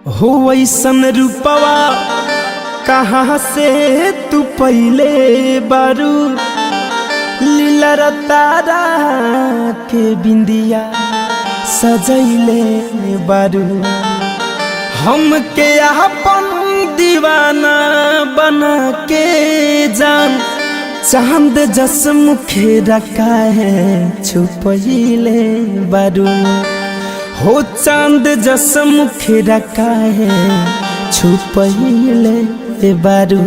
हो वैसन रूपवा कहाँ से तू पहले बारू लीला तारा के बिंदिया सजैले बारू हमके अपन दीवाना बना के जान चांद जस मुखे रखा है छुपैले बारू हो चांद जस मुखे रखा है छुपैले बारू।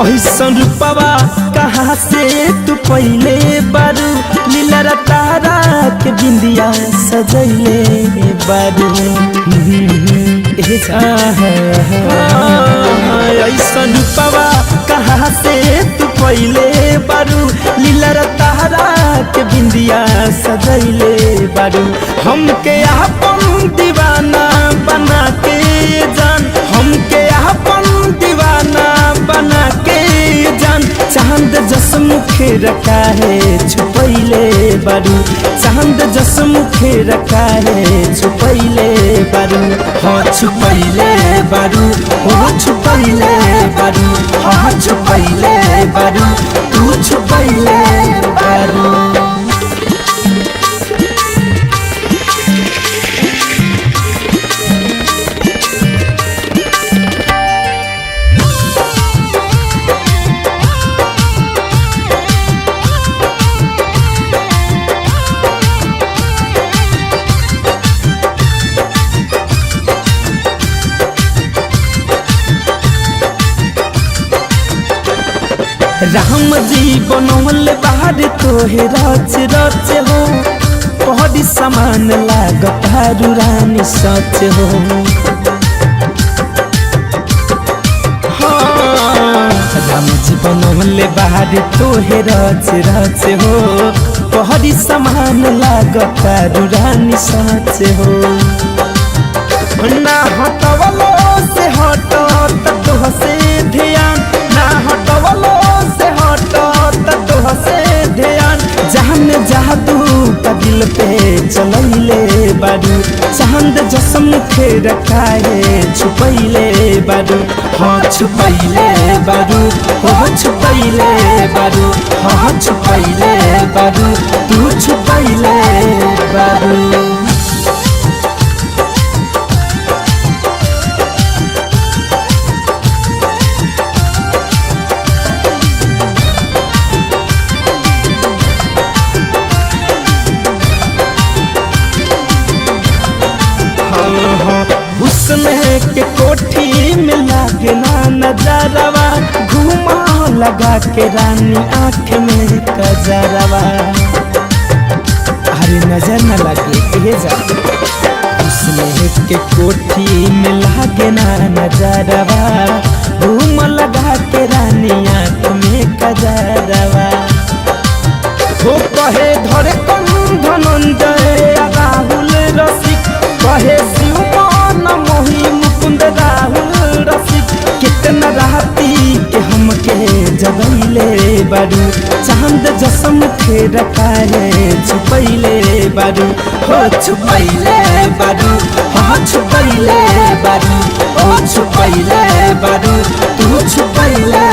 ऐसन रूपवा कहाँ से तू पहले बारू लीला तारा के बिंदिया सजैले बारू। ऐसन रूपवा कहाँ से तू पहले बारू लीला तारा के बिंदिया सजैले बारू हमके अपन दीवाना बना के जान हमके अपन दीवाना बना के जान चांद जस मुखे रखा है छुपैले बारू चांद जस मुखे रखा है छुपैले बारू। हाँ छुपैले बारू हो छुपैले बारू हाँ छुपैले बारू तू छुपैले बारू। राम जी बनौले बाहर तोहे रच रच हो पहरी समान लागत हारू रानी सच हो। हाँ राम जी बनौले बाहर तोहे रच रच हो पहरी समान लागत हारू रानी सच हो। ना हटवलो से हटो तो से ध्यान ना हटवलो से ध्यान जहान जादू का दिल पे चलैले बारू चांद जस मुखे रखा है छुपैले बारू। हाँ छुपैले बारू हो छुपैले बारू हाँ छुपैले बारू तू छुपैले बारू। हुस्न के कोठी में लागे ना नजरवा घुमा लगा के रानी आँख में कजरवा अरे नजर न लगे ये जा। हुस्न के कोठी में लागे ना नजरवा घुमा लगा के रानी आँख में कजरवा हो कहे धरे कम धनंजय राहुल रसिक कहे शिवमान मोही मुकुंद राहुल रसिक कितना राती के हमके जगैले बारू चांद जस मुखे रखा है छुपैले बारू। हो छुपैले बारू हाँ छुपैले बारू ओ छुपैले बारू तू छुपैले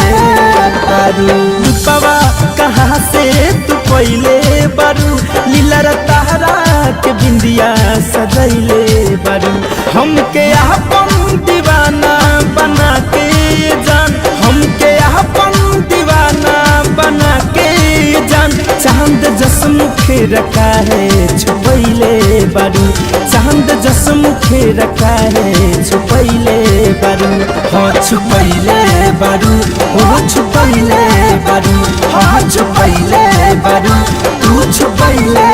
बारू। रूपवा कहाँ से तू पहले बारू लीला तारा के बिंदिया सजैले बारू हमके अपन दीवाना बना के जान हमके अपन दीवाना बना के जान चांद जस मुखे रखा है छुपैले बारू चांद जस मुखे रखा है छुपैले बारू। हाँ छुपैले बारू हो छुपैले बारू हाँ छुपैले बारू तू छुपैले